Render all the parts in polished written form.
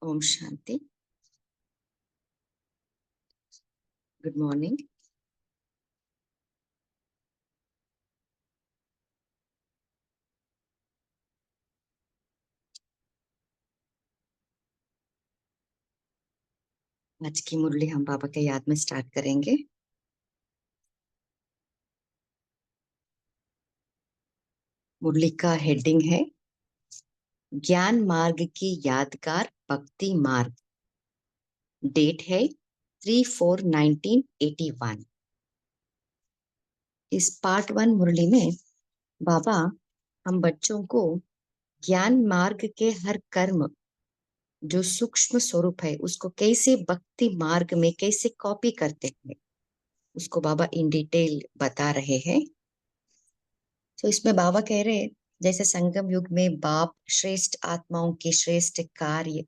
Om Shanti. Good morning. आज की मुरली हम बाबा के याद में स्टार्ट करेंगे। मुरली का हेडिंग है ज्ञान मार्ग की यादगार भक्ति मार्ग। डेट है 3/4/1981। इस पार्ट 1 मुरली में बाबा हम बच्चों को ज्ञान मार्ग के हर कर्म जो सूक्ष्म स्वरूप है उसको कैसे भक्ति मार्ग में कैसे कॉपी करते हैं उसको बाबा इन डिटेल बता रहे हैं। तो इसमें बाबा कह रहे हैं जैसे संगम युग में बाप श्रेष्ठ आत्माओं के श्रेष्ठ कार्य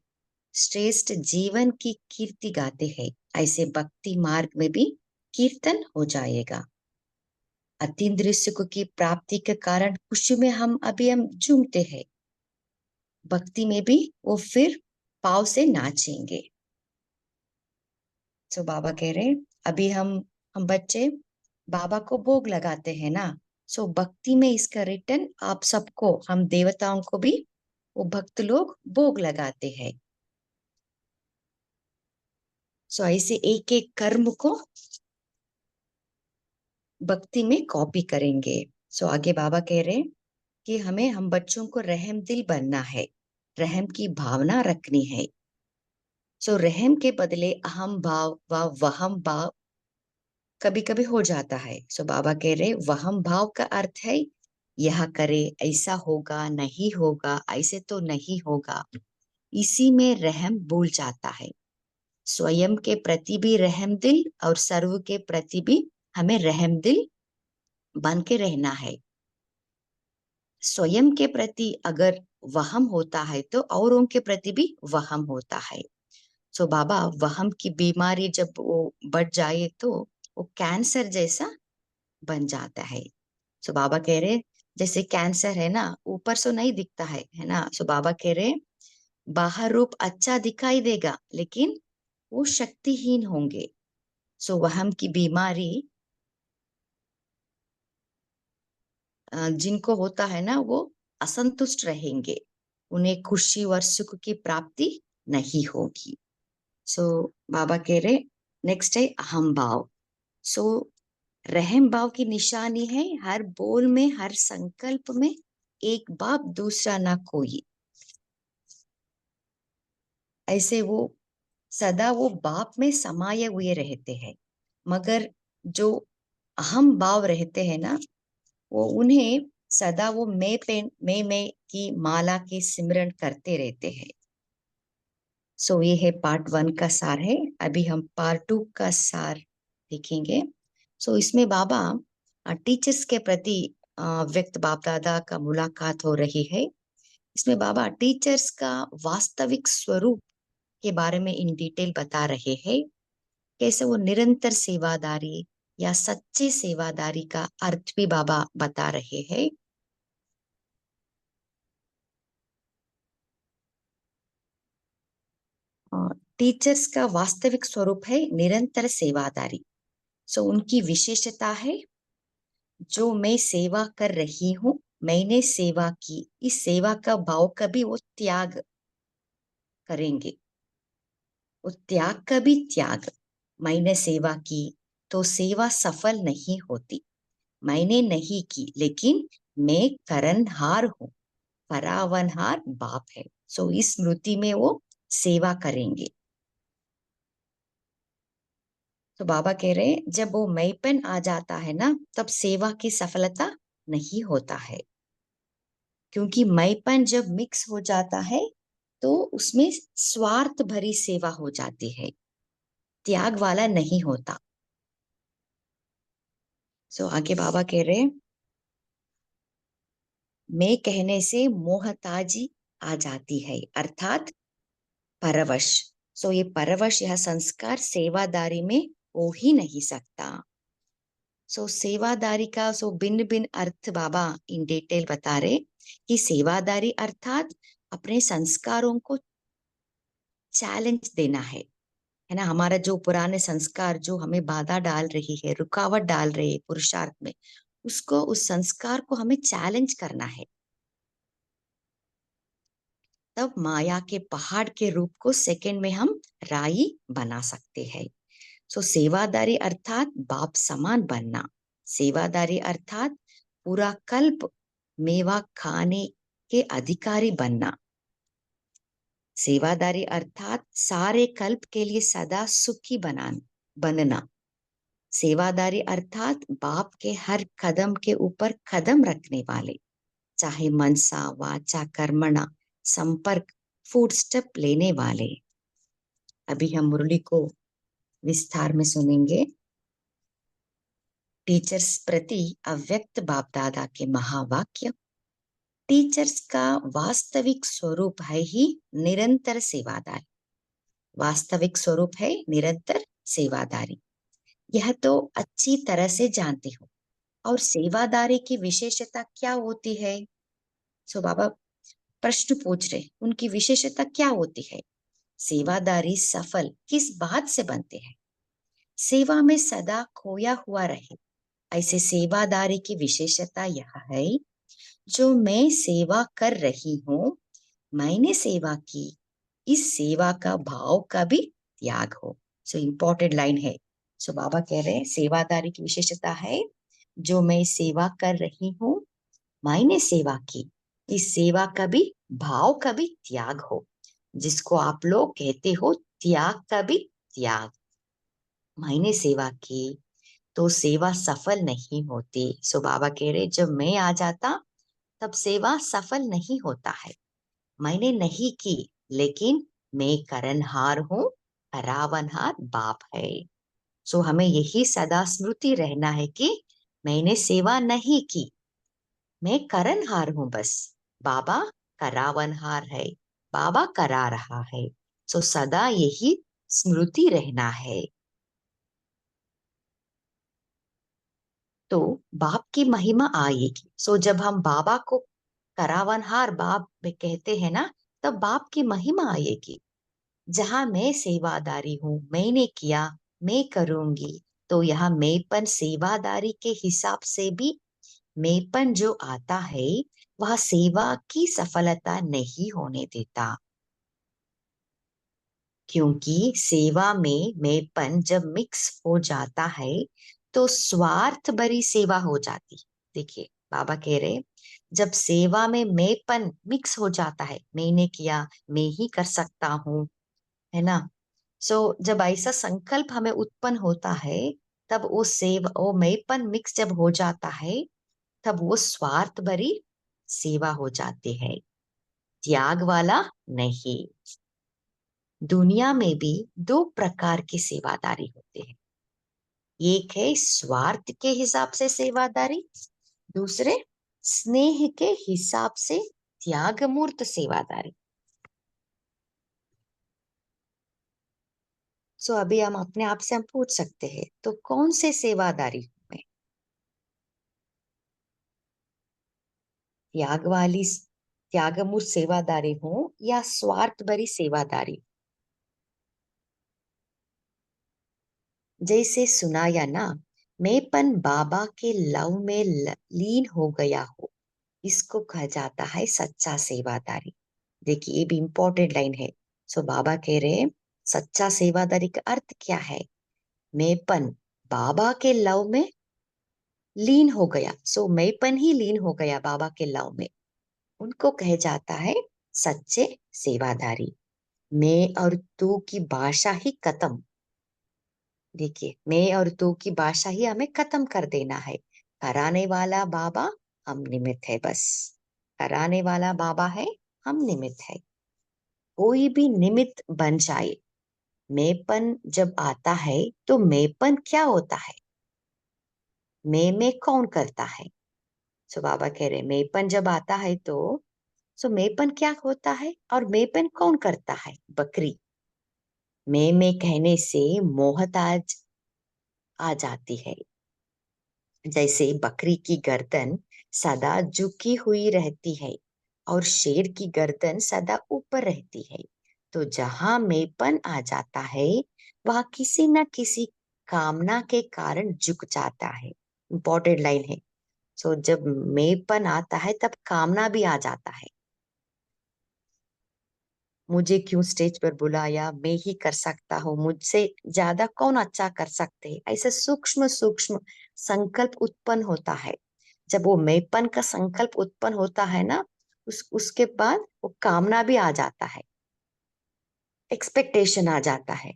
श्रेष्ठ जीवन की कीर्ति गाते हैं, ऐसे भक्ति मार्ग में भी कीर्तन हो जाएगा। अतीन्द्रिय सुख की प्राप्ति के कारण खुशी में हम झूमते हैं, भक्ति में भी वो फिर पाव से नाचेंगे। तो बाबा कह रहे अभी हम बच्चे बाबा को भोग लगाते हैं ना। सो भक्ति में इसका रिटर्न आप सबको, हम देवताओं को भी वो भक्त लोग भोग लगाते हैं। सो ऐसे एक एक कर्म को भक्ति में कॉपी करेंगे। सो आगे बाबा कह रहे कि हम बच्चों को रहम दिल बनना है, रहम की भावना रखनी है। सो रहम के बदले अहम भाव व वहम भाव कभी कभी हो जाता है। सो बाबा कह रहे वहम भाव का अर्थ है यह करे, ऐसा होगा नहीं होगा, ऐसे तो नहीं होगा, इसी में रहम भूल जाता है। स्वयं के प्रति भी रहम दिल और सर्व के प्रति भी हमें रहम दिल बन के रहना है। स्वयं के प्रति अगर वहम होता है तो औरों के प्रति भी वहम होता है। सो बाबा वहम की बीमारी जब वो बढ़ जाए तो वो कैंसर जैसा बन जाता है। सो बाबा कह रहे जैसे कैंसर है ना, ऊपर से नहीं दिखता है ना। सो बाबा कह रहे बाहर रूप अच्छा दिखाई देगा लेकिन वो शक्तिहीन होंगे। सो वहम की बीमारी जिनको होता है ना वो असंतुष्ट रहेंगे, उन्हें खुशी और सुख की प्राप्ति नहीं होगी। सो बाबा कह रहे नेक्स्ट है अहम भाव। सो रहम भाव की निशानी है हर बोल में हर संकल्प में एक बाप दूसरा ना कोई। ऐसे वो सदा वो बाप में समाये हुए रहते हैं, मगर जो अहम भाव रहते हैं ना वो उन्हें सदा वो मैं की माला की सिमरन करते रहते हैं। सो ये है पार्ट 1 का सार है। अभी हम पार्ट 2 का सार देखेंगे। सो इसमें बाबा टीचर्स के प्रति व्यक्त बाप दादा का मुलाकात हो रही है। इसमें बाबा टीचर्स का वास्तविक स्वरूप के बारे में इन डिटेल बता रहे हैं। कैसे वो निरंतर सेवादारी या सच्चे सेवादारी का अर्थ भी बाबा बता रहे हैं। टीचर्स का वास्तविक स्वरूप है निरंतर सेवादारी। सो उनकी विशेषता है जो मैं सेवा कर रही हूँ, मैंने सेवा की, इस सेवा का भाव कभी वो त्याग करेंगे। वो त्याग का भी त्याग, मैंने सेवा की तो सेवा सफल नहीं होती, मैंने नहीं की लेकिन मैं करनहार हूँ, करावनहार बाप है। सो इस स्मृति में वो सेवा करेंगे। तो बाबा कह रहे हैं जब वो मैपन आ जाता है ना तब सेवा की सफलता नहीं होता है, क्योंकि मैपन जब मिक्स हो जाता है तो उसमें स्वार्थ भरी सेवा हो जाती है, त्याग वाला नहीं होता। सो आगे बाबा कह रहे मैं कहने से मोहताजी आ जाती है, अर्थात परवश। सो ये परवश यह संस्कार सेवादारी में हो ही नहीं सकता। सो सेवादारी का भिन्न भिन्न अर्थ बाबा इन डिटेल बता रहे कि सेवादारी अर्थात अपने संस्कारों को चैलेंज देना है ना। हमारा जो पुराने संस्कार जो हमें बाधा डाल रही है, रुकावट डाल रही है पुरुषार्थ में, उसको, उस संस्कार को हमें चैलेंज करना है। तब माया के पहाड़ के रूप को सेकंड में हम राई बना सकते हैं। सो सेवादारी अर्थात बाप समान बनना। सेवादारी अर्थात पूरा कल्प मेवा खाने के अधिकारी बनना। सेवादारी अर्थात सारे कल्प के लिए सदा सुखी बनना। सेवादारी अर्थात बाप के हर कदम के ऊपर कदम रखने वाले, चाहे मनसा वाचा कर्मणा संपर्क फूड स्टेप लेने वाले। अभी हम मुरली को विस्तार में सुनेंगे। टीचर्स प्रति अव्यक्त बाप दादा के महावाक्य। टीचर्स का वास्तविक स्वरूप है ही निरंतर सेवादारी। वास्तविक स्वरूप है निरंतर सेवादारी, यह तो अच्छी तरह से जानते हो। और सेवादारी की विशेषता क्या होती है? सो बाबा प्रश्न पूछ रहे, उनकी विशेषता क्या होती है? सेवादारी सफल किस बात से बनते हैं? सेवा में सदा खोया हुआ रहे, ऐसे सेवादारी की विशेषता यह है, जो मैं सेवा कर रही हूँ, मैंने सेवा की, इस सेवा का भाव का भी त्याग हो। सो इम्पोर्टेंट लाइन है। सो बाबा कह रहे हैं सेवादारी की विशेषता है, जो मैं सेवा कर रही हूँ, मैंने सेवा की, इस सेवा का भी भाव का भी त्याग हो, जिसको आप लोग कहते हो त्याग का भी त्याग। मैंने सेवा की तो सेवा सफल नहीं होती। सो बाबा कह रहे जब मैं आ जाता तब सेवा सफल नहीं होता है। मैंने नहीं की, लेकिन मैं करनहार हूँ, करावनहार बाप है। सो हमें यही सदा स्मृति रहना है कि मैंने सेवा नहीं की, मैं करनहार हूं बस। बाबा करावनहार है, बाबा करा रहा है। सो सदा यही स्मृति रहना है। तो बाप की महिमा आएगी। सो जब हम बाबा को करावनहार बाप में कहते हैं ना, तब बाप की महिमा आएगी। जहां मैं सेवादारी हूँ, मैंने किया, मैं करूंगी, तो यहाँ मैंपन सेवादारी के हिसाब से भी मैंपन जो आता है, वह सेवा की सफलता नहीं होने देता। क्योंकि सेवा में मैंपन जब मिक्स हो जाता है तो स्वार्थ भरी सेवा हो जाती। देखिए बाबा कह रहे जब सेवा में मैंपन मिक्स हो जाता है, मैंने किया, मैं ही कर सकता हूँ, है ना। सो जब ऐसा संकल्प हमें उत्पन्न होता है, तब वो मैंपन मिक्स जब हो जाता है, तब वो स्वार्थ भरी सेवा हो जाती है, त्याग वाला नहीं। दुनिया में भी दो प्रकार की सेवादारी होते हैं। एक है स्वार्थ के हिसाब से सेवादारी, दूसरे स्नेह के हिसाब से त्याग मूर्त सेवादारी। सो अभी हम अपने आप से हम पूछ सकते हैं, तो कौन से सेवादारी हूं मैं? त्यागमूर्त सेवादारी हूं या स्वार्थ भरी सेवादारी? जैसे सुनाया ना, मैंपन बाबा के लव में लीन हो गया हो, इसको कहा जाता है सच्चा सेवादारी। देखिए ये भी इंपॉर्टेंट लाइन है। सो बाबा कह रहे हैं सच्चा सेवादारी का अर्थ क्या है? मैंपन बाबा के लव में लीन हो गया। सो मैंपन ही लीन हो गया बाबा के लव में, उनको कहे जाता है सच्चे सेवादारी। मैं और तू की भाषा ही खत्म। देखिए मैं और तू की भाषा ही हमें खत्म कर देना है। कराने वाला बाबा, हम निमित्त है बस। कराने वाला बाबा है, हम निमित्त है। कोई भी निमित्त बन जाए, मैंपन जब आता है तो मैंपन क्या होता है? मैं में कौन करता है? सो बाबा कह रहे मैंपन जब आता है तो सो मैंपन क्या होता है और मैंपन कौन करता है? बकरी। मैं कहने से मोहताज आ जाती है। जैसे बकरी की गर्दन सदा झुकी हुई रहती है और शेर की गर्दन सदा ऊपर रहती है, तो जहां मेंपन आ जाता है वहां किसी न किसी कामना के कारण झुक जाता है। इंपॉर्टेंट लाइन है। सो जब मेंपन आता है तब कामना भी आ जाता है। मुझे क्यों स्टेज पर बुलाया, मैं ही कर सकता हूँ, मुझसे ज्यादा कौन अच्छा कर सकते हैं, ऐसे सूक्ष्म सूक्ष्म संकल्प उत्पन्न होता है। जब वो मैंपन का संकल्प उत्पन्न होता है ना, उसके बाद वो कामना भी आ जाता है, एक्सपेक्टेशन आ जाता है।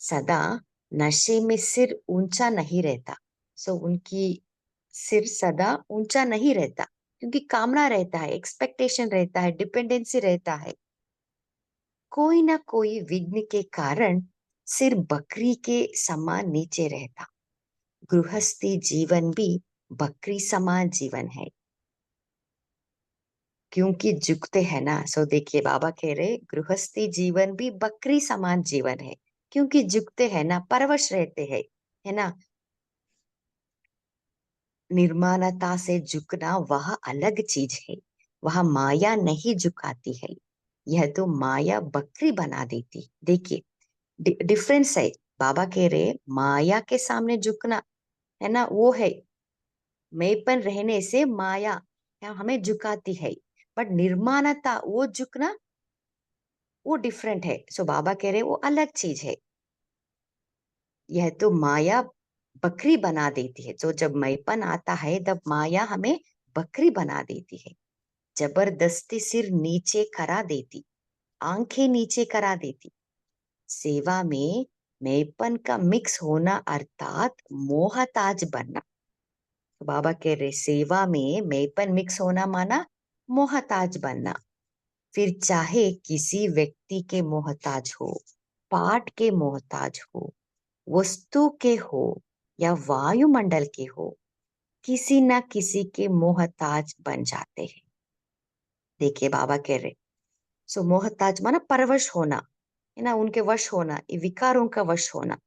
सदा नशे में सिर ऊंचा नहीं रहता। सो उनकी सिर सदा ऊंचा नहीं रहता, क्योंकि कामना रहता है, एक्सपेक्टेशन रहता है, डिपेंडेंसी रहता है। कोई ना कोई विघ्न के कारण सिर बकरी के समान नीचे रहता। गृहस्थी जीवन भी बकरी समान जीवन है, क्योंकि झुकते हैं ना। सो देखिए बाबा कह रहे गृहस्थी जीवन भी बकरी समान जीवन है, क्योंकि झुकते हैं ना, परवश रहते हैं, है ना। निर्माणता से झुकना वह अलग चीज है, वह माया नहीं झुकाती है। यह तो माया बकरी बना देती। देखिए डिफरेंस है। बाबा कह रहे माया के सामने झुकना, है ना, वो है मैंपन रहने से माया क्या हमें झुकाती है। बट निर्माणता वो झुकना वो डिफरेंट है। सो बाबा कह रहे वो अलग चीज है। यह तो माया बकरी बना देती है। तो जब मैंपन आता है तब माया हमें बकरी बना देती है, जबरदस्ती सिर नीचे करा देती, आंखें नीचे करा देती। सेवा में मैंपन का मिक्स होना अर्थात मोहताज बनना। तो बाबा कह रहे सेवा में मैंपन मिक्स होना माना मोहताज बनना। फिर चाहे किसी व्यक्ति के मोहताज हो, पाठ के मोहताज हो, वस्तु के हो, या वायुमंडल के हो, किसी ना किसी के मोहताज बन जाते हैं। देखिए बाबा कह रहे सो मोहताज माना परवश होना, है ना, उनके वश होना, ये विकारों का वश होना।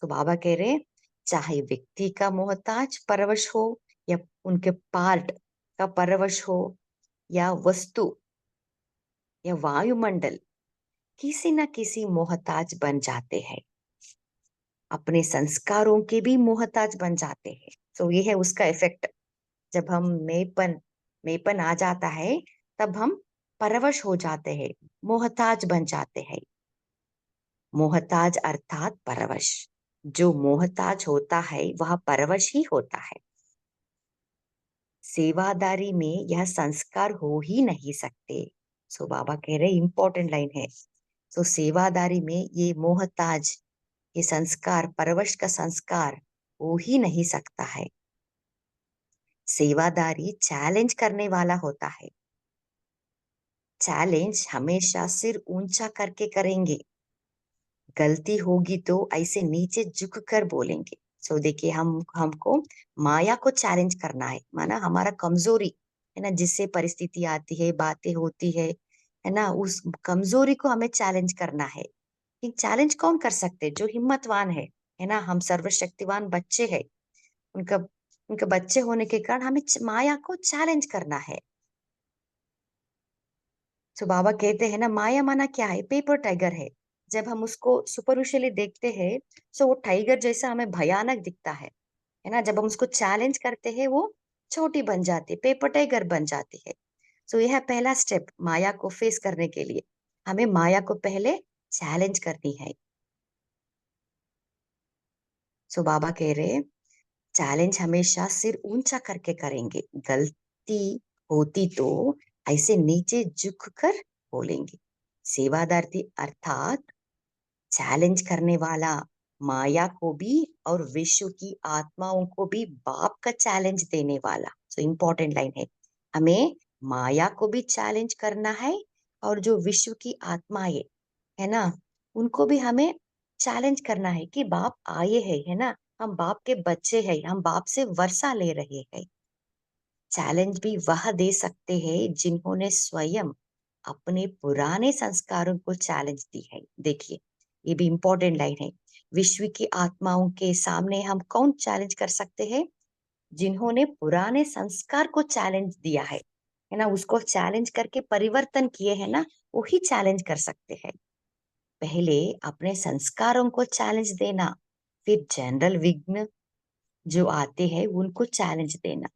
तो बाबा कह रहे चाहे व्यक्ति का मोहताज परवश हो, या उनके पार्ट का परवश हो, या वस्तु या वायुमंडल, किसी न किसी मोहताज बन जाते हैं। अपने संस्कारों के भी मोहताज बन जाते हैं। तो ये है उसका इफेक्ट। जब हम मेपन आ जाता है तब हम परवश हो जाते हैं, मोहताज बन जाते हैं। मोहताज अर्थात परवश। जो मोहताज होता है वह परवश ही होता है। सेवादारी में यह संस्कार हो ही नहीं सकते। सो बाबा कह रहे इंपॉर्टेंट लाइन है। सो सेवादारी में ये मोहताज, ये संस्कार, परवश का संस्कार हो ही नहीं सकता है। सेवादारी चैलेंज करने वाला होता है। चैलेंज हमेशा सिर ऊंचा करके करेंगे। गलती होगी तो ऐसे नीचे झुक कर बोलेंगे। सो देखिए हमको माया को चैलेंज करना है, माना हमारा कमजोरी है ना, जिससे परिस्थिति आती है, बातें होती है ना, उस कमजोरी को हमें चैलेंज करना है। ये चैलेंज कौन कर सकते हैं? जो हिम्मतवान है ना। हम सर्वशक्तिवान बच्चे हैं, उनका उनके बच्चे होने के कारण हमें माया को चैलेंज करना है। तो बाबा कहते हैं ना माया माना क्या है, पेपर टाइगर है। जब हम उसको सुपरफिशियली देखते हैं तो वो टाइगर जैसा हमें भयानक दिखता है ना। जब हम उसको चैलेंज करते हैं वो छोटी बन जाती है, पेपर टाइगर बन जाती है। सो यह है पहला स्टेप माया को फेस करने के लिए। हमें माया को पहले चैलेंज करनी है। सो बाबा कह रहे चैलेंज हमेशा सिर ऊंचा करके करेंगे। गलती होती तो ऐसे नीचे झुक कर बोलेंगे। सेवादारी अर्थात चैलेंज करने वाला, माया को भी और विश्व की आत्माओं को भी बाप का चैलेंज देने वाला। सो इम्पोर्टेंट लाइन है। हमें माया को भी चैलेंज करना है, और जो विश्व की आत्माएं है ना, उनको भी हमें चैलेंज करना है कि बाप आए हैं, है ना, हम बाप के बच्चे हैं, हम बाप से वर्षा ले रहे हैं। चैलेंज भी वह दे सकते हैं जिन्होंने स्वयं अपने पुराने संस्कारों को चैलेंज दी है। देखिए ये भी इंपॉर्टेंट लाइन है। विश्व की आत्माओं के सामने हम कौन चैलेंज कर सकते हैं? जिन्होंने पुराने संस्कार को चैलेंज दिया है ना, उसको चैलेंज करके परिवर्तन किए हैं ना, वो ही चैलेंज कर सकते हैं। पहले अपने संस्कारों को चैलेंज देना, फिर जनरल विघ्न जो आते हैं उनको चैलेंज देना।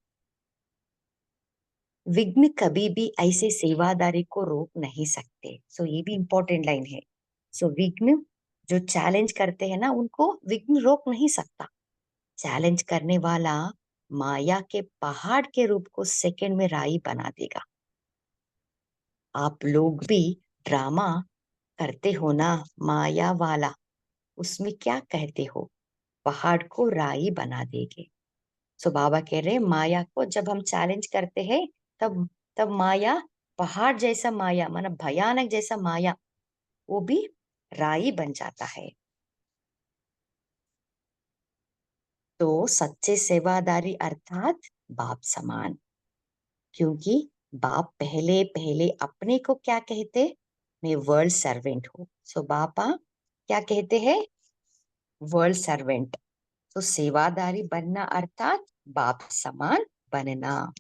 विघ्न कभी भी ऐसे सेवादारी को रोक नहीं सकते। सो ये भी इंपॉर्टेंट लाइन है। सो विघ्न जो चैलेंज करते हैं ना उनको विघ्न रोक नहीं सकता। चैलेंज करने वाला माया के पहाड़ के रूप को सेकंड में राई बना देगा। आप लोग भी ड्रामा करते हो ना माया वाला, उसमें क्या कहते हो, पहाड़ को राई बना देंगे। सो बाबा कह रहे हैं माया को जब हम चैलेंज करते हैं तब तब माया पहाड़ जैसा माया मतलब भयानक जैसा माया वो भी राई बन जाता है। तो सच्चे सेवादारी अर्थात बाप समान, क्योंकि बाप पहले पहले अपने को क्या कहते, मैं वर्ल्ड सर्वेंट हूँ। सो बापा क्या कहते हैं, वर्ल्ड सर्वेंट। तो सेवादारी बनना अर्थात बाप समान बनना।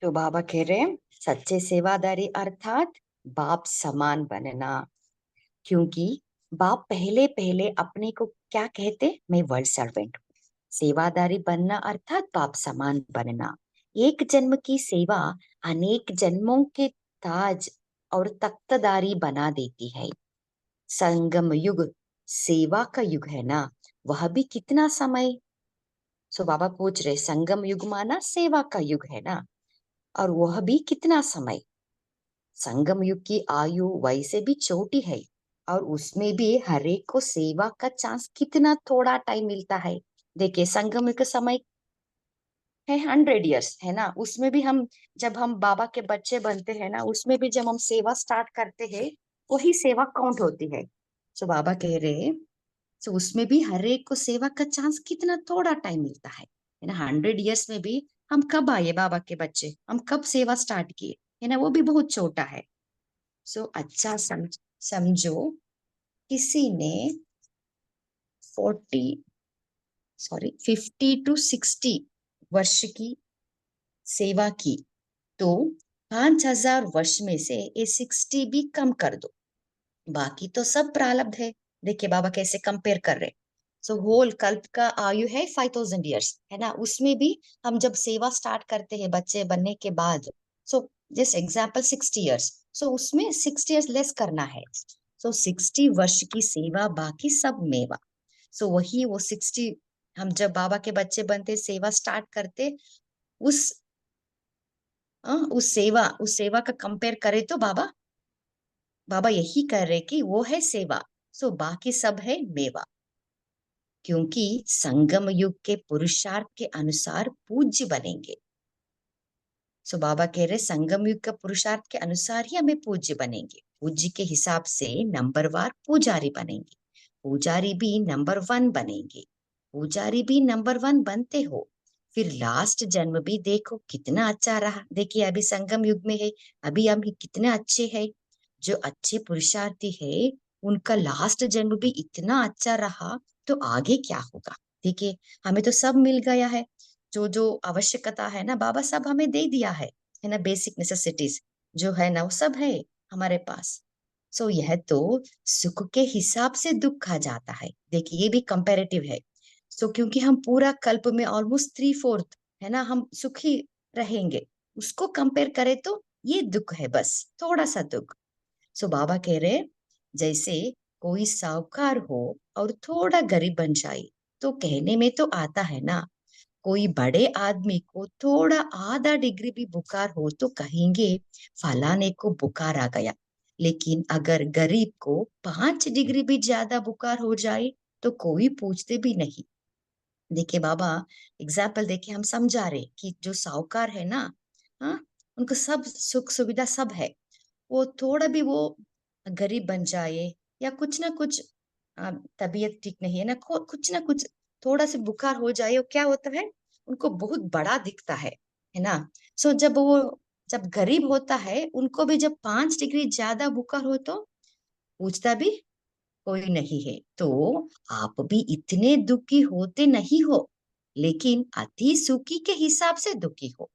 तो बाबा कह रहे हैं सच्चे सेवादारी अर्थात बाप समान बनना, क्योंकि बाप पहले पहले अपने को क्या कहते, मैं वर्ल्ड सर्वेंट हूँ। सेवादारी बनना अर्थात बाप समान बनना। एक जन्म की सेवा अनेक जन्मों के ताज और तख्तदारी बना देती है। संगम युग सेवा का युग है ना, वह भी कितना समय। सो बाबा पूछ रहे संगम युग माना सेवा का युग है ना, और वह भी कितना समय। संगम युग की आयु वैसे भी छोटी है, और उसमें भी हर एक को सेवा का चांस कितना थोड़ा टाइम मिलता है। देखिए संगम युग का समय है 100 ईयर्स है ना, उसमें भी हम जब हम बाबा के बच्चे बनते हैं ना उसमें भी जब हम सेवा स्टार्ट करते हैं वही सेवा काउंट होती है। तो बाबा कह रहे हैं तो उसमें भी हर एक को सेवा का चांस कितना थोड़ा टाइम मिलता है ना। 100 ईयर्स में भी हम कब आए बाबा के बच्चे, हम कब सेवा स्टार्ट किए, है ना, वो भी बहुत छोटा है। सो अच्छा समझो किसी ने 50 टू 60 वर्ष की सेवा की, तो 5,000 वर्ष में से ये 60 भी कम कर दो, बाकी तो सब प्रारब्ध है। देखिए बाबा कैसे कंपेयर कर रहे। सो होल कल्प का आयु है 5,000 ईयर्स है ना, उसमें भी हम जब सेवा स्टार्ट करते हैं बच्चे बनने के बाद, सो जस्ट एग्जाम्पल 60 ईयर्स, सो उसमें 60 ईयर्स लेस करना है। सो 60 वर्ष की सेवा बाकी सब मेवा। सो वही वो 60 हम जब बाबा के बच्चे बनते सेवा स्टार्ट करते उस उस सेवा का कंपेयर करें तो बाबा बाबा यही कह रहे कि वो है सेवा, सो बाकी सब है मेवा। क्योंकि संगम युग के पुरुषार्थ के अनुसार पूज्य बनेंगे। सो बाबा कह रहे संगम युग का पुरुषार्थ के अनुसार ही हमें पूज्य बनेंगे। पूज्य के हिसाब से नंबरवार पुजारी बनेंगे, पुजारी भी नंबर 1 बनेंगे, पुजारी भी नंबर 1 बनते हो। फिर लास्ट जन्म भी देखो कितना अच्छा रहा। देखिए अभी संगम युग में है, अभी हम कितने अच्छे हैं। जो अच्छे पुरुषार्थी है उनका लास्ट जन्म भी इतना अच्छा रहा, तो आगे क्या होगा। देखिए हमें तो सब मिल गया है, जो जो आवश्यकता है ना बाबा सब हमें दे दिया है ना, बेसिक नेसेसिटीज जो है ना वो सब है हमारे पास। सो यह तो सुख के हिसाब से दुख आ जाता है। देखिए ये भी कंपैरेटिव है। सो क्योंकि हम पूरा कल्प में ऑलमोस्ट 3/4 है ना हम सुखी रहेंगे, उसको कंपेयर करें तो ये दुख है, बस थोड़ा सा दुख। सो बाबा कह रहे जैसे कोई साहूकार हो और थोड़ा गरीब बन जाए, तो कहने में तो आता है ना। कोई बड़े आदमी को थोड़ा आधा डिग्री भी बुखार हो तो कहेंगे फलाने को बुखार आ गया। लेकिन अगर गरीब को 5 डिग्री भी ज्यादा बुखार हो जाए तो कोई पूछते भी नहीं। देखिए बाबा एग्जाम्पल देखिए हम समझा रहे कि जो साहूकार है ना, हाँ, उनको सब सुख सुविधा सब है, वो थोड़ा भी वो गरीब बन जाए या कुछ ना कुछ तबीयत ठीक नहीं है ना, कुछ ना कुछ थोड़ा सा बुखार हो जाए, और क्या होता है, उनको बहुत बड़ा दिखता है ना। सो जब गरीब होता है, उनको भी जब 5 डिग्री ज्यादा बुखार हो तो पूछता भी कोई नहीं है। तो आप भी इतने दुखी होते नहीं हो, लेकिन अति सुखी के हिसाब से दुखी हो।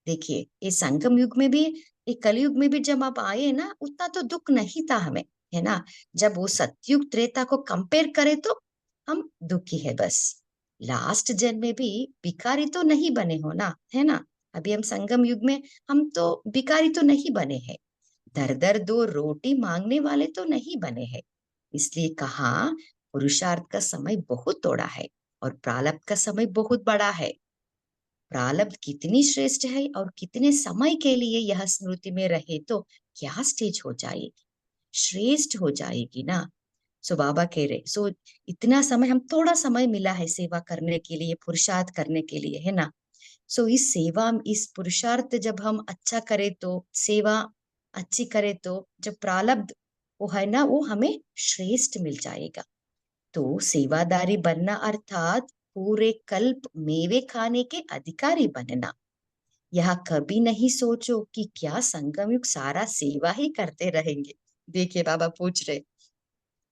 देखिए, ये संगम युग में भी, ये कलयुग में भी जब आप आए ना, उतना तो दुख नहीं था हमें, है ना। जब वो सतयुग त्रेता को कंपेयर करें तो हम दुखी है बस। लास्ट जन्म में भी भिखारी तो नहीं बने हो ना, है ना। अभी हम संगम युग में, हम तो भिखारी तो नहीं बने हैं, दर दर दो रोटी मांगने वाले तो नहीं बने हैं। इसलिए कहा, पुरुषार्थ का समय बहुत थोड़ा है और प्रारब्ध का समय बहुत बड़ा है। प्रारब्ध कितनी श्रेष्ठ है और कितने समय के लिए यह स्मृति में रहे तो क्या स्टेज हो जाएगी, श्रेष्ठ हो जाएगी ना। सो बाबा कह रहे, सो इतना समय, हम थोड़ा समय मिला है सेवा करने के लिए, पुरुषार्थ करने के लिए, है ना। सो इस सेवा, इस पुरुषार्थ जब हम अच्छा करें तो, सेवा अच्छी करे तो, जब प्रारब्ध वो है ना, वो हमें श्रेष्ठ मिल जाएगा। तो सेवादारी बनना अर्थात पूरे कल्प मेवे खाने के अधिकारी बनना। यह कभी नहीं सोचो कि क्या संगम युग सारा सेवा ही करते रहेंगे। देखिए बाबा पूछ रहे,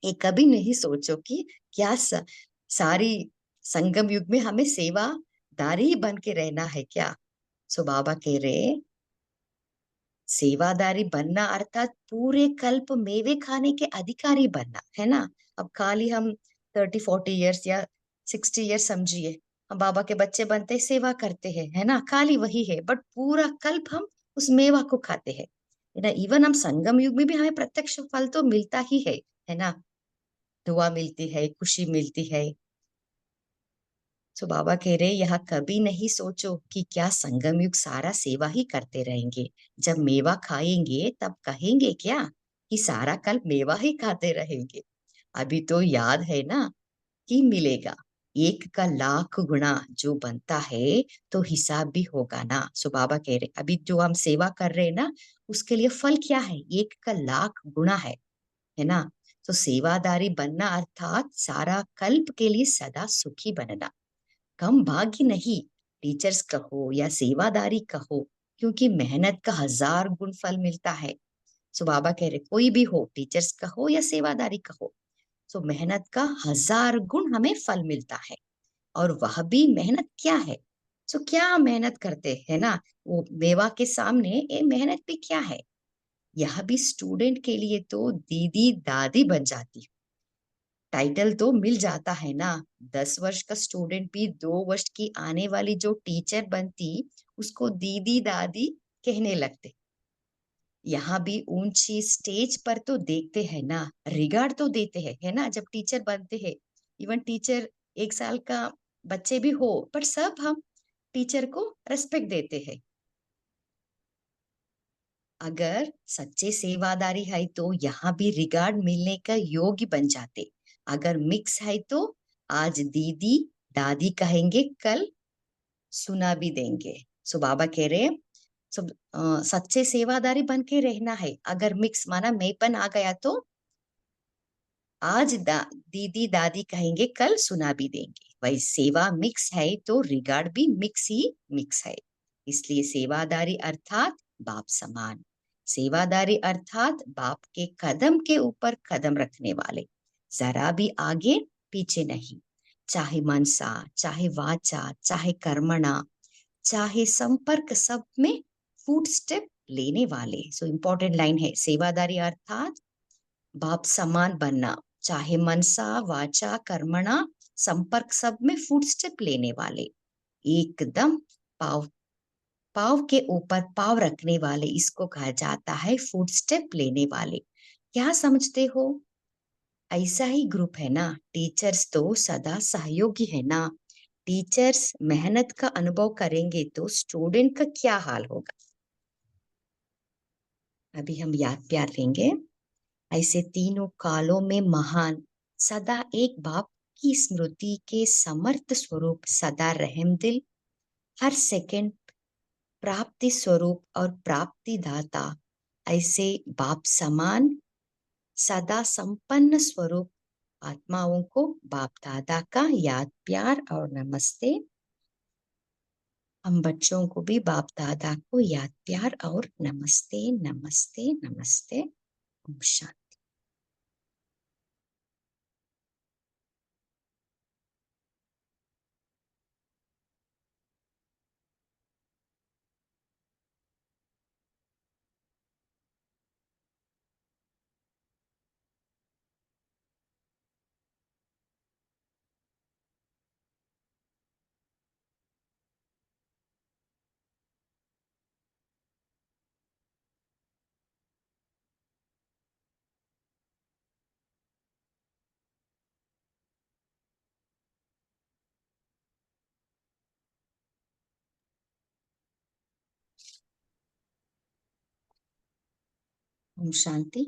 ये कभी नहीं सोचो कि क्या सारी संगम युग में हमें सेवादारी ही बन के रहना है क्या। सो बाबा कह रहे, सेवादारी बनना अर्थात पूरे कल्प मेवे खाने के अधिकारी बनना, है ना। अब खाली हम 30-40 ईयर्स या 60 ईयर्स समझिए, हम बाबा के बच्चे बनते सेवा करते हैं, है ना, खाली वही है, बट पूरा कल्प हम उस मेवा को खाते हैं, है ना। इवन हम संगम युग में भी हमें प्रत्यक्ष फल तो मिलता ही है ना। दुआ मिलती है, खुशी मिलती है। तो बाबा कह रहे, यह कभी नहीं सोचो कि क्या संगम युग सारा सेवा ही करते रहेंगे। जब मेवा खाएंगे तब कहेंगे क्या कि सारा कल मेवा ही खाते रहेंगे। अभी तो याद है ना कि मिलेगा, एक का लाख गुना जो बनता है, तो हिसाब भी होगा ना। सो बाबा कह रहे, अभी जो हम सेवा कर रहे हैं ना, उसके लिए फल क्या है, एक का लाख गुना है ना। तो सेवादारी बनना अर्थात सारा कल्प के लिए सदा सुखी बनना। कम भाग्य नहीं, टीचर्स कहो या सेवादारी कहो, क्योंकि मेहनत का 1000 गुण फल मिलता है। सो बाबा कह रहे, कोई भी हो, टीचर्स कहो या सेवादारी कहो, तो मेहनत का 1000 गुण हमें फल मिलता है। और वह भी मेहनत क्या है, सो क्या मेहनत करते हैं ना, वो मेवा के सामने ये मेहनत भी क्या है। यह भी स्टूडेंट के लिए तो दीदी दादी बन जाती, टाइटल तो मिल जाता है ना। 10 वर्ष का स्टूडेंट भी 2 वर्ष की आने वाली जो टीचर बनती, उसको दीदी दादी कहने लगते। यहाँ भी ऊंची स्टेज पर तो देखते हैं ना, रिगार्ड तो देते हैं, है ना, जब टीचर बनते हैं। इवन टीचर 1 साल का बच्चे भी हो, पर सब हम टीचर को रेस्पेक्ट देते हैं। अगर सच्चे सेवादारी है तो यहाँ भी रिगार्ड मिलने का योग्य बन जाते। अगर मिक्स है तो आज दीदी दादी कहेंगे, कल सुना भी देंगे। सो बाबा कह रहे हैं, सब सच्चे सेवादारी बन के रहना है। अगर मिक्स माना मैंपन आ गया तो आज दीदी दादी कहेंगे, कल सुना भी देंगे। वही सेवा मिक्स है तो रिगार्ड भी मिक्स ही मिक्स है। इसलिए सेवादारी अर्थात बाप समान, सेवादारी अर्थात बाप के कदम के ऊपर कदम रखने वाले, जरा भी आगे पीछे नहीं। चाहे मनसा, चाहे वाचा, चाहे कर्मणा, चाहे संपर्क, सब में फूट स्टेप लेने वाले। सो इंपॉर्टेंट लाइन है, सेवादारी अर्थात बाप समान बनना, चाहे मनसा वाचा कर्मणा संपर्क, सब में फुट स्टेप लेने वाले, एकदम पाव पाव के ऊपर पाव रखने वाले, इसको कहा जाता है फुट स्टेप लेने वाले। क्या समझते हो, ऐसा ही ग्रुप है ना। टीचर्स तो सदा सहयोगी है ना। टीचर्स मेहनत का अनुभव करेंगे तो स्टूडेंट का क्या हाल होगा। अभी हम याद प्यार लेंगे। ऐसे तीनों कालों में महान, सदा एक बाप की स्मृति के समर्थ स्वरूप, सदा रहम दिल, हर सेकंड प्राप्ति स्वरूप और प्राप्ति दाता, ऐसे बाप समान सदा संपन्न स्वरूप आत्माओं को बाप दादा का याद प्यार और नमस्ते। हम बच्चों को भी बाप दादा को याद प्यार और नमस्ते नमस्ते नमस्ते। ओम शांति। ओम शांति।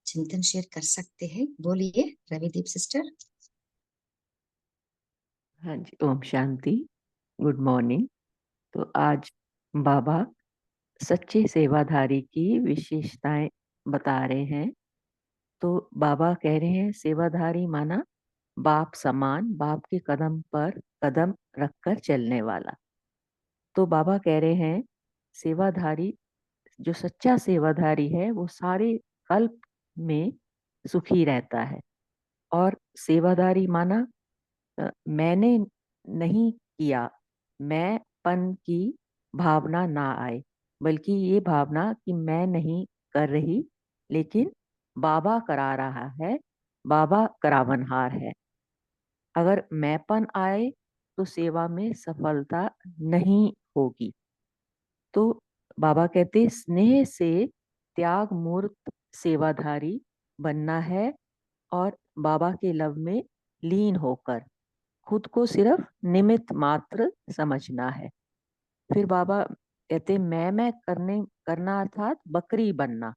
चिंतन शेयर कर सकते हैं, बोलिए रविदीप सिस्टर। हाँ जी, ओम शांति। Good morning. तो आज बाबा सच्चे सेवाधारी की विशेषताएं बता रहे हैं। तो बाबा कह रहे हैं सेवाधारी माना बाप समान, बाप के कदम पर कदम रखकर चलने वाला। तो बाबा कह रहे हैं सेवाधारी, जो सच्चा सेवाधारी है वो सारे कल्प में सुखी रहता है। और सेवाधारी माना मैंने नहीं किया, मैंपन की भावना ना आए, बल्कि ये भावना कि मैं नहीं कर रही, लेकिन बाबा करा रहा है, बाबा करावनहार है। अगर मैंपन आए तो सेवा में सफलता नहीं होगी। तो बाबा कहते स्नेह से त्याग मूर्त सेवाधारी बनना है और बाबा के लव में लीन होकर खुद को सिर्फ निमित्त मात्र समझना है। फिर बाबा कहते मैं करना अर्थात बकरी बनना।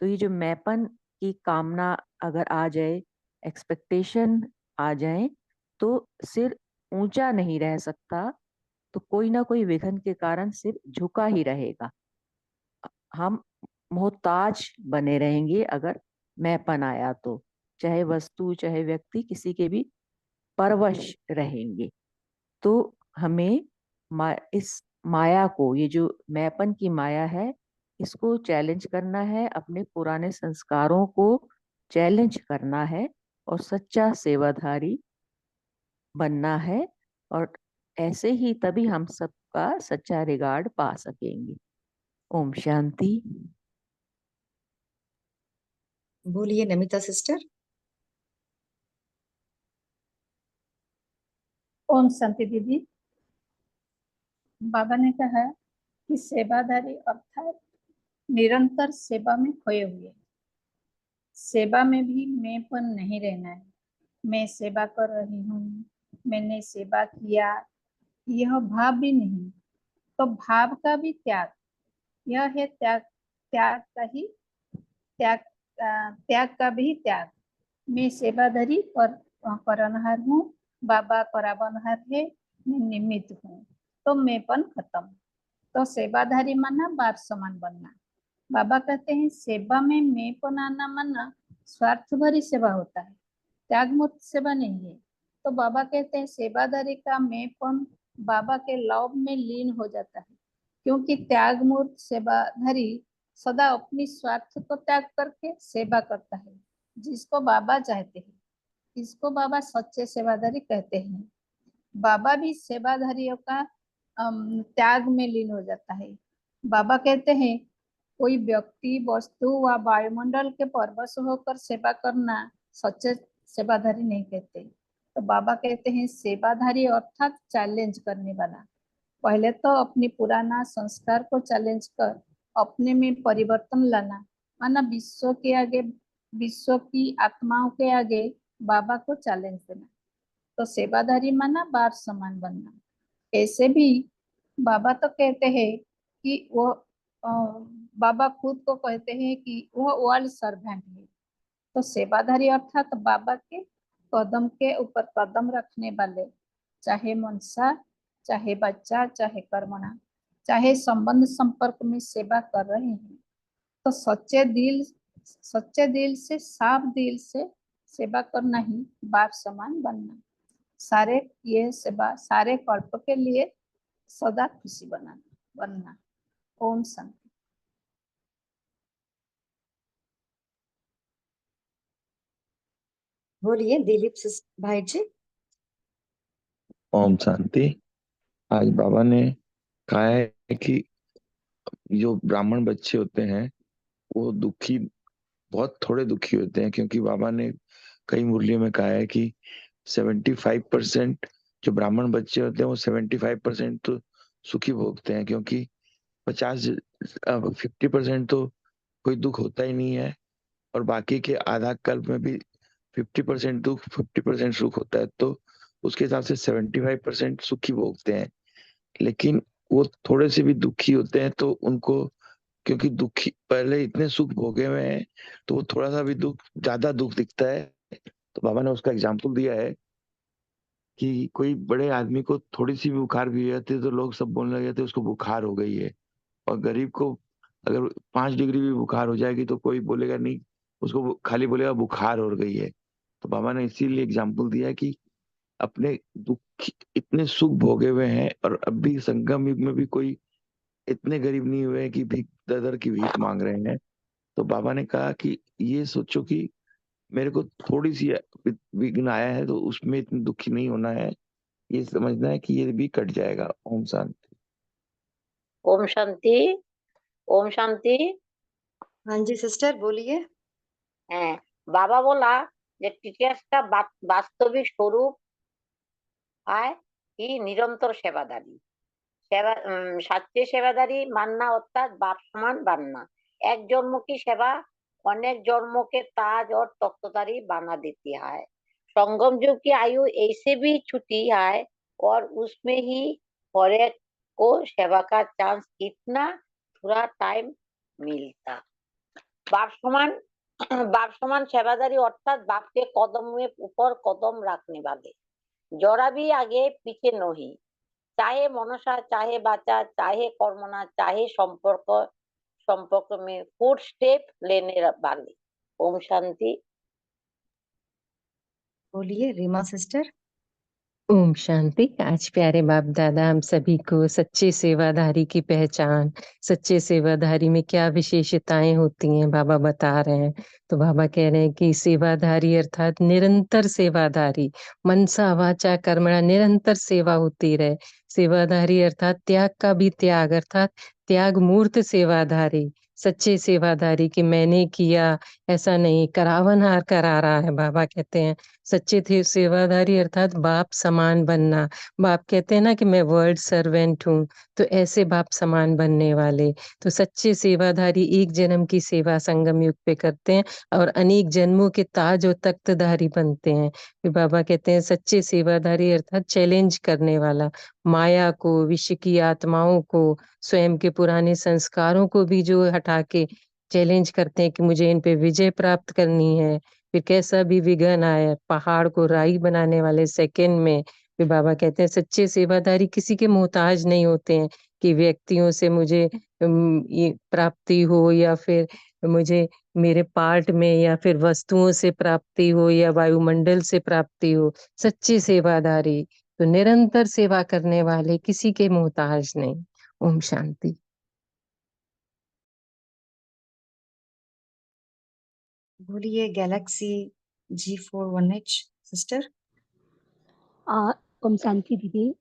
तो ये जो मैपन की कामना अगर आ जाए, एक्सपेक्टेशन आ जाए, तो सिर ऊंचा नहीं रह सकता, तो कोई ना कोई विघ्न के कारण सिर झुका ही रहेगा। हम मोहताज बने रहेंगे अगर मैपन आया तो, चाहे वस्तु चाहे व्यक्ति, किसी के भी परवश रहेंगे। तो हमें इस माया को, ये जो मैपन की माया है, इसको चैलेंज करना है, अपने पुराने संस्कारों को चैलेंज करना है और सच्चा सेवाधारी बनना है। और ऐसे ही तभी हम सबका सच्चा रिगार्ड पा सकेंगे। ओम शांति। बोलिए नमिता सिस्टर। ओम शांति दीदी। बाबा ने कहा कि सेवाधारी अर्थात निरंतर सेवा में खोए हुए। सेवा में भी मैंपन नहीं रहना है। मैं सेवा कर रही हूँ, मैंने सेवा किया, यह भाव भी नहीं। तो भाव का भी त्याग, यह है त्याग। त्याग का ही त्याग, त्याग का भी त्याग। मैं सेवाधारी करनहार हूँ, बाबा करावनहार है, मैं निमित्त हूँ। तो मैंपन खत्म। तो सेवाधारी माना बाप समान बनना। बाबा कहते हैं सेवा में मैंपन आना माना स्वार्थ भरी सेवा होता है, त्याग मुक्त सेवा नहीं है। तो बाबा कहते हैं सेवाधारी का मैंपन बाबा के लव में लीन हो जाता है, क्योंकि त्याग मूर्त सेवाधारी सदा अपनी स्वार्थ को त्याग करके सेवा करता है, जिसको बाबा चाहते हैं। इसको बाबा सच्चे सेवाधारी कहते हैं। बाबा भी सेवाधारियों का त्याग में लीन हो जाता है। बाबा कहते हैं कोई व्यक्ति वस्तु व वायुमंडल के परवश होकर सेवा करना सच्चे सेवाधारी नहीं कहते। तो बाबा कहते हैं सेवाधारी अर्थात चैलेंज करने वाला। पहले तो अपनी पुराना संस्कार को चैलेंज कर अपने में परिवर्तन लाना, माना विश्व के आगे, विश्व की आत्माओं के आगे बाबा को चैलेंज देना। तो सेवाधारी माना बाप समान बनना। ऐसे भी बाबा तो कहते हैं कि वो बाबा खुद को कहते हैं कि वह वर्ल्ड सर्वेंट है। तो सेवाधारी अर्थात बाबा के कदम के ऊपर कदम रखने वाले, चाहे मनसा, चाहे बच्चा, चाहे कर्मणा, चाहे संबंध संपर्क में सेवा कर रहे हैं। तो सच्चे दिल सच्चे दिल से, साफ दिल से सेवा करना ही बाप समान बनना। सारे ये सेवा सारे कल्प के लिए सदा खुशी बनना। ओम शांति। बोलिए दिलीप भाई जी। ओम शांति। आज बाबा ने कहा है कि जो ब्राह्मण बच्चे होते हैं वो दुखी, बहुत थोड़े दुखी होते हैं, क्योंकि बाबा ने कई मुरलियों में कहा है कि 75% जो ब्राह्मण बच्चे होते हैं वो 75% तो सुखी भोगते हैं, क्योंकि 50% तो कोई दुख होता ही नहीं है, और बाकी के आधा कल्प में भी 50% दुख 50% सुख होता है, तो उसके हिसाब से 75% सुखी भोगते हैं। लेकिन वो थोड़े से भी दुखी होते हैं तो उनको, क्योंकि दुखी पहले इतने सुख भोगे हुए हैं, तो वो थोड़ा सा भी दुख, ज्यादा दुख दिखता है। तो बाबा ने उसका एग्जाम्पल दिया है कि कोई बड़े आदमी को थोड़ी सी भी बुखार भी हो जाती है तो लोग सब बोलने लग जाते हैं उसको बुखार हो गई है, और गरीब को अगर 5 डिग्री भी बुखार हो जाएगी तो कोई बोलेगा नहीं, उसको खाली बोलेगा बुखार हो गई है। तो बाबा ने इसीलिए एग्जाम्पल दिया है कि अपने दुख, इतने सुख भोगे हुए हैं, और अब भी संगम युग में भी कोई इतने गरीब नहीं हुए हैं कि भीख, दर दर की भीख मांग रहे हैं। तो बाबा ने कहा कि ये सोचो कि मेरे को थोड़ी सी विघ्न आया है तो उसमें इतनी दुखी नहीं होना है, ये समझना है कि ये भी कट जाएगा। ओम शांति। ओम शांति। ओम शांति। हाँ जी सिस्टर बोलिए। হ্যাঁ, বাবা বলা যে টিচার্সটা বাস্তবিক স্বরূপ হয় কি নিরন্তর সেবাদারি। সাচ্চে সেবাদারি মান্না অর্থাৎ বাপ সমান বান্না। এক জন্ম की सेवा अनेक जन्मों के ताज और तख्तदारी बना देती है। संगम युग की आयु ऐसे भी छुटी है और उसमें ही हर एक को सेवा का चांस इतना थोड़ा टाइम मिलता। बाप समान बाप समान सेवादारी अर्थात बाप के कदम में ऊपर कदम रखने वाले, जरा भी आगे पीछे नहीं, चाहे मनसा, चाहे बाचा, चाहे कर्मना, चाहे संपर्क संपर्क में फुट स्टेप लेने वाले। ओम शांति। बोलिए रीमा सिस्टर। ओम शांति। आज प्यारे बाप दादा हम सभी को सच्चे सेवाधारी की पहचान, सच्चे सेवाधारी में क्या विशेषताएं होती हैं बाबा बता रहे हैं। तो बाबा कह रहे हैं कि सेवाधारी अर्थात निरंतर सेवाधारी, मनसा वाचा कर्मणा निरंतर सेवा होती रहे। सेवाधारी अर्थात त्याग का भी त्याग, अर्थात त्याग मूर्त सेवाधारी, सच्चे सेवाधारी की मैंने किया ऐसा नहीं, करावनहार करा रहा है। बाबा कहते हैं सच्चे थे सेवाधारी अर्थात बाप समान बनना। बाप कहते हैं ना कि मैं वर्ल्ड सर्वेंट हूँ, तो ऐसे बाप समान बनने वाले। तो सच्चे सेवाधारी एक जन्म की सेवा संगम युग पे करते हैं और अनेक जन्मों के ताज और तख्तधारी बनते हैं। फिर बाबा कहते हैं सच्चे सेवाधारी अर्थात चैलेंज करने वाला, माया को, विश्व की आत्माओं को, स्वयं के पुराने संस्कारों को भी जो हटा के चैलेंज करते हैं कि मुझे इन पे विजय प्राप्त करनी है। फिर कैसा भी विघन आए पहाड़ को राई बनाने वाले सेकंड में। फिर बाबा कहते हैं सच्चे सेवादारी किसी के मोहताज नहीं होते हैं कि व्यक्तियों से मुझे ये प्राप्ति हो या फिर मुझे मेरे पार्ट में या फिर वस्तुओं से प्राप्ति हो या वायुमंडल से प्राप्ति हो। सच्चे सेवादारी तो निरंतर सेवा करने वाले, किसी के मोहताज नहीं। ओम शांति। बोलिए Galaxy G41H sister. Om Shanti दीदी,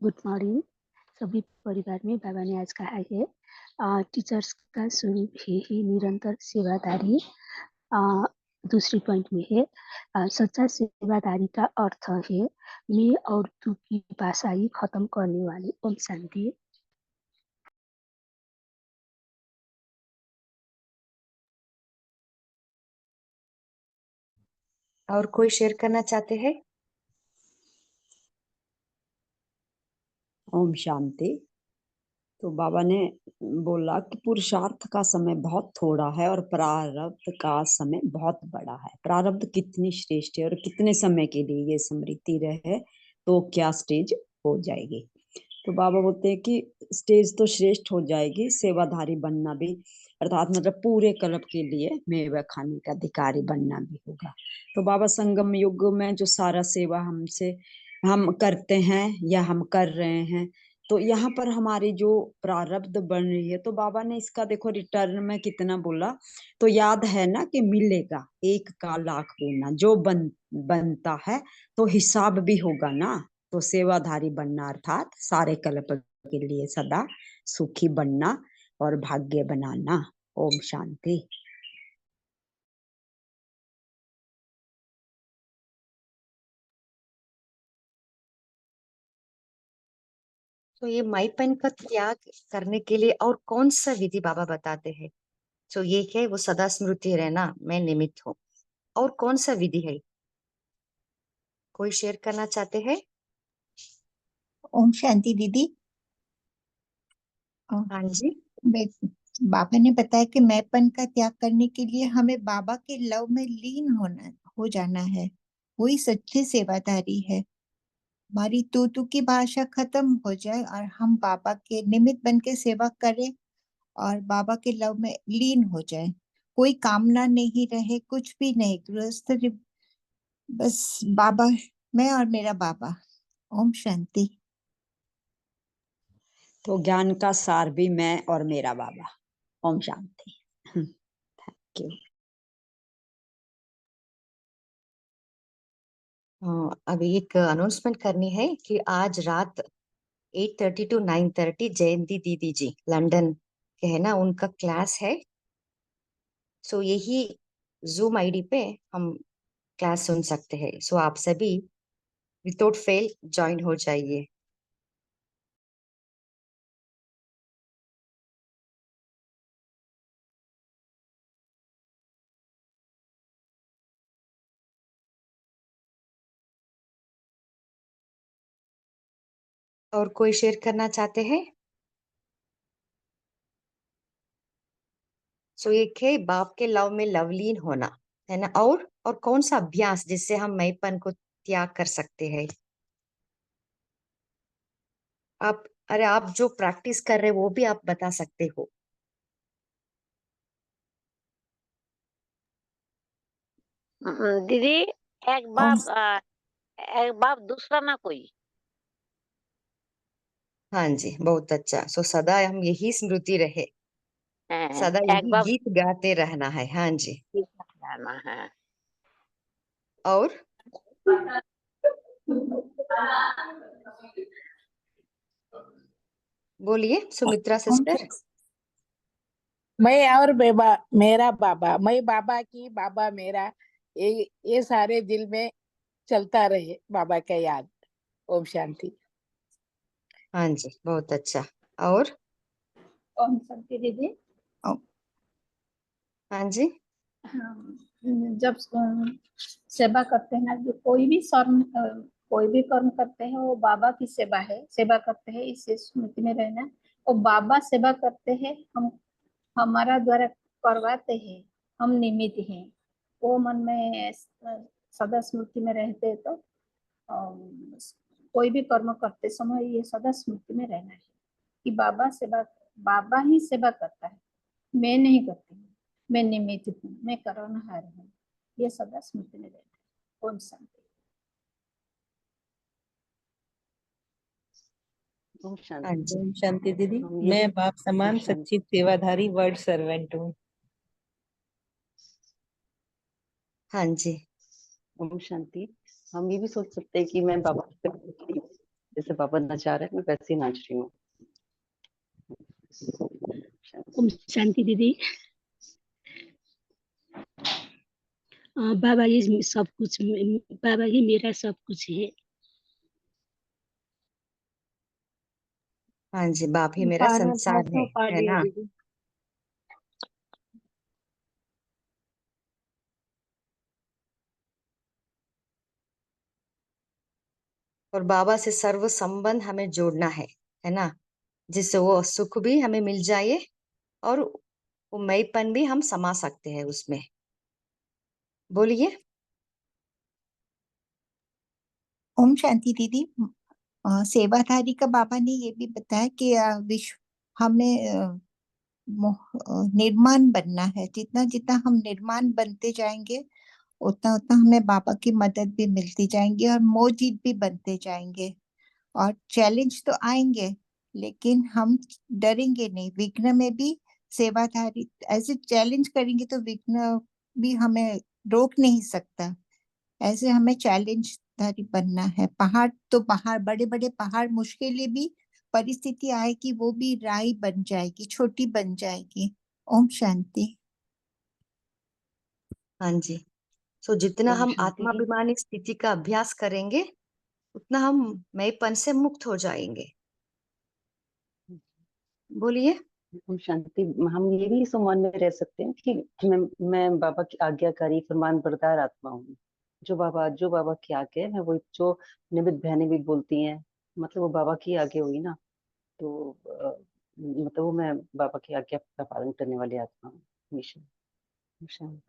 गुड मॉर्निंग सभी परिवार में। बाबा ने आज कहा है टीचर्स का स्वरूप ही निरंतर सेवादारी। दूसरी पॉइंट में है सच्चा सेवादारी का अर्थ है मैं और तू की भाषाई खत्म करने वाले। ओम शांति। और कोई शेयर करना चाहते हैं? ओम शांति। तो बाबा ने बोला कि पुरुषार्थ का समय बहुत थोड़ा है और प्रारब्ध का समय बहुत बड़ा है। प्रारब्ध कितनी श्रेष्ठ है और कितने समय के लिए ये स्मृति रहे तो क्या स्टेज हो जाएगी। तो बाबा बोलते हैं कि स्टेज तो श्रेष्ठ हो जाएगी, सेवाधारी बनना भी अर्थात मतलब पूरे कल्प के लिए मेवा खाने का अधिकारी बनना भी होगा। तो बाबा संगम युग में जो सारा सेवा हम करते हैं या हम कर रहे हैं, तो यहाँ पर हमारी जो प्रारब्ध बन रही है, तो बाबा ने इसका देखो रिटर्न में कितना बोला। तो याद है ना कि मिलेगा एक का लाख गुना, जो बनता है तो हिसाब भी होगा ना। तो सेवाधारी बनना अर्थात सारे कल्प के लिए सदा सुखी बनना और भाग्य बनाना। ओम शांति। तो ये माईपन का त्याग करने के लिए और कौन सा विधि बाबा बताते हैं? तो ये है वो सदा स्मृति रहना, मैं निमित्त हूँ। और कौन सा विधि है, कोई शेयर करना चाहते हैं? ओम शांति दीदी। हाँ जी। बाबा ने बताया कि मैंपन का त्याग करने के लिए हमें बाबा के लव में लीन हो जाना है। वही सच्ची सेवादारी है। हमारी तू की भाषा खत्म हो जाए और हम बाबा के निमित्त बन के सेवा करें और बाबा के लव में लीन हो जाए। कोई कामना नहीं रहे, कुछ भी नहीं, गृहस्थ बस बाबा, मैं और मेरा बाबा। ओम शांति। तो ज्ञान का सार भी मैं और मेरा बाबा। ओम शांति। Thank you. अभी एक अनाउंसमेंट करनी है कि आज रात 8:30 to 9:30 जयंती दीदी जी लंदन के है ना, उनका क्लास है। सो यही जूम आईडी पे हम क्लास सुन सकते हैं। सो आप सभी विदाउट फेल ज्वाइन हो जाइए। और कोई शेयर करना चाहते हैं? सो एक है बाप के लव में लवलीन होना, है ना। और कौन सा अभ्यास जिससे हम मैंपन को त्याग कर सकते हैं? आप जो प्रैक्टिस कर रहे वो भी आप बता सकते हो। दीदी एक बाप दूसरा ना कोई। हाँ जी, बहुत अच्छा। सो सदा हम यही स्मृति रहे, सदा एक यही बाप गीत गाते रहना है। हाँ जी। जाना है। और बोलिए सुमित्रा सिस्टर। मैं और मेरा बाबा, मैं बाबा की, बाबा मेरा, ये सारे दिल में चलता रहे बाबा का याद। ओम शांति। हाँ जी, बहुत अच्छा। और ओम शांति दीदी। हाँ जी। हाँ, जब सेवा करते हैं ना, जो कोई भी कर्म करते हैं वो बाबा की सेवा है, सेवा करते हैं, इसे स्मृति में रहना। और बाबा सेवा करते हैं, हम हमारा द्वारा करवाते हैं, हम निमित्त हैं। वो मन में सदा स्मृति में रहते हैं। तो कोई भी कर्म करते समय ये सदा स्मृति में रहना है कि बाबा ही सेवा करता है, मैं नहीं करती हूँ, मैं निमित्त हूँ, मैं करनहार हूँ। ये सदा स्मृति में रहना है। ओम शांति। ओम हाँ शांति। जी। ओम शांति दीदी। हम ये मैं बाप समान ओम शांति। सच्ची सेवाधारी वर्ड सर्वेंट हूँ। हाँ जी। ओम शांति। हम ये भी सोच सकते हैं कि मैं बाबा की तरफ नाच रही हूँ, जैसे बाबा नचा रहे हैं मैं वैसे ही नाच रही हूँ। ओम शांति दीदी। बाबा ही सब कुछ, बाबा ही मेरा सब कुछ है। हाँ जी, बाप ही मेरा संसार है ना। दीदी। और बाबा से सर्व संबंध हमें जोड़ना है ना, जिससे वो सुख भी हमें मिल जाए और वो मैपन भी हम समा सकते हैं उसमें। बोलिए। ओम शांति दीदी। सेवाधारी का बाबा ने ये भी बताया कि विश्व हमें निर्माण बनना है। जितना जितना हम निर्माण बनते जाएंगे उतना उतना हमें बाबा की मदद भी मिलती जाएंगी और मोजीद भी बनते जाएंगे। और चैलेंज तो आएंगे लेकिन हम डरेंगे नहीं। विघ्न में भी सेवाधारी ऐसे चैलेंज करेंगे तो विघ्न भी हमें रोक नहीं सकता। ऐसे हमें चैलेंज धारी बनना है। पहाड़ तो पहाड़, बड़े बड़े पहाड़ मुश्किलें भी परिस्थिति आएगी वो भी राई बन जाएगी, छोटी बन जाएगी। ओम शांति। हाँ जी। सो जितना ओम हम शांति जी। आत्माभिमानी स्थिति का अभ्यास करेंगे उतना हम मैंपन से मुक्त हो जाएंगे। बोलिए। ओम शांति। हम ये भी सम्मान में रह सकते हैं कि मैं बाबा की आज्ञाकारी फरमान बरदार आत्मा हूँ। जो बाबा की आज्ञा है, मैं वही जो निमित बहनें भी बोलती हैं, मतलब वो बाबा की आज्ञा हुई ना। तो मतलब वो मैं बाबा की आज्ञा का पालन करने वाली आत्मा हूँ हमेशा। ओम शांति।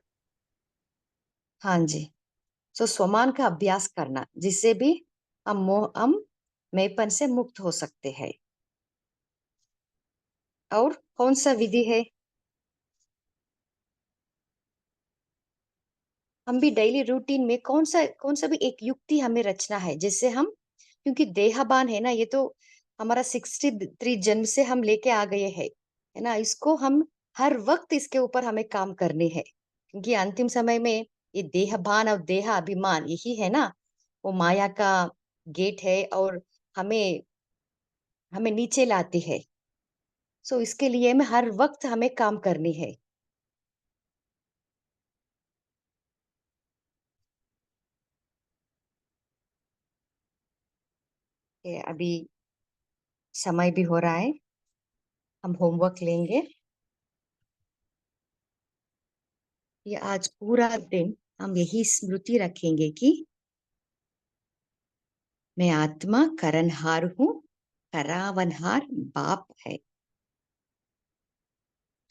हाँ जी। सो स्वमान का अभ्यास करना जिससे भी हम मैंपन से मुक्त हो सकते हैं। और कौन सा विधि है? हम भी डेली रूटीन में कौन सा भी एक युक्ति हमें रचना है जिससे हम, क्योंकि देहाबान है ना, ये तो हमारा 63 जन्म से हम लेके आ गए हैं, है ना। इसको हम हर वक्त इसके ऊपर हमें काम करने हैं, क्योंकि अंतिम समय में ये देहभान और देह अभिमान यही है ना, वो माया का गेट है और हमें हमें नीचे लाती है। सो इसके लिए में हर वक्त हमें काम करनी है। ये अभी समय भी हो रहा है, हम होमवर्क लेंगे। ये आज पूरा दिन हम यही स्मृति रखेंगे कि मैं आत्मा करनहार हूँ, करावनहार बाप है।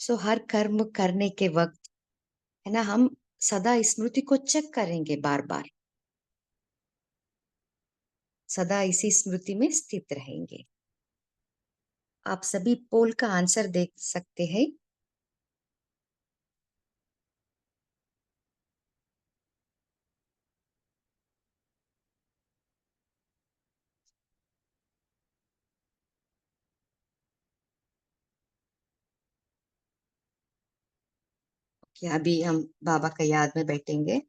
सो हर कर्म करने के वक्त, है ना, हम सदा स्मृति को चेक करेंगे बार बार, सदा इसी स्मृति में स्थित रहेंगे। आप सभी पोल का आंसर देख सकते हैं। कि अभी हम बाबा का याद में बैठेंगे।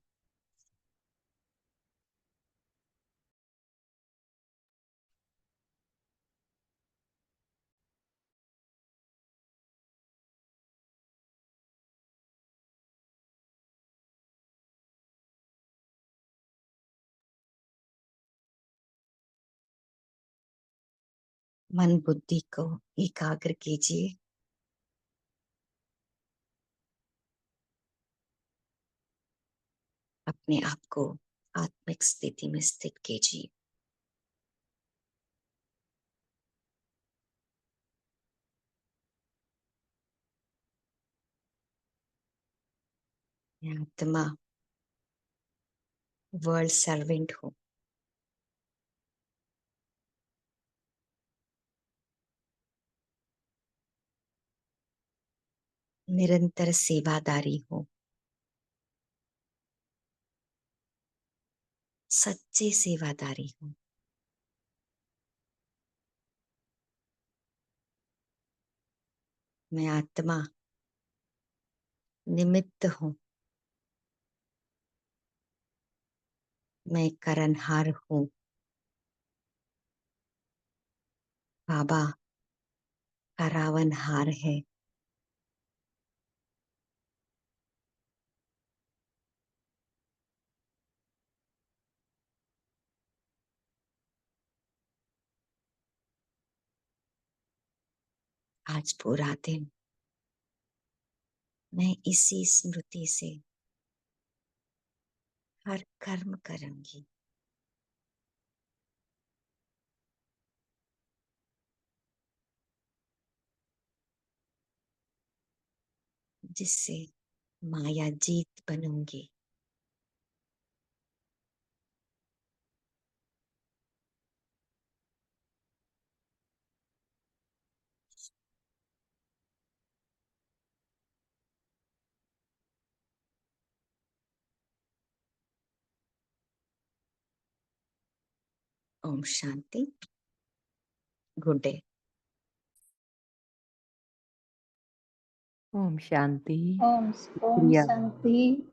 मन बुद्धि को एकाग्र कीजिए। अपने आप को आत्मिक स्थिति में स्थित कीजिए। मैं आत्मा वर्ल्ड सर्वेंट हूँ। निरंतर सेवादारी हूँ। सच्ची सेवादारी हूँ। मैं आत्मा निमित्त हूँ। मैं करनहार हूँ। बाबा करावनहार है। आज पूरा दिन मैं इसी स्मृति से हर कर्म करूंगी। जिससे माया जीत बनूंगी। ओम शांति। Good day. ओम शांति। ओम शुक्रिया शांति।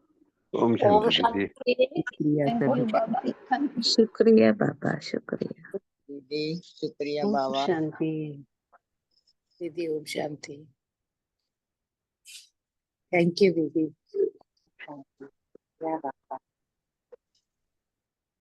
ओम ओम शांति दीदी। शांति। शुक्रिया थैंक सभी यू बाबा, थैंक यू। शुक्रिया बाबा, शुक्रिया। दीदी शुक्रिया ओम बाबा। शांति। दीदी ओम शांति। थैंक यू दीदी। शांति। जय बाबा।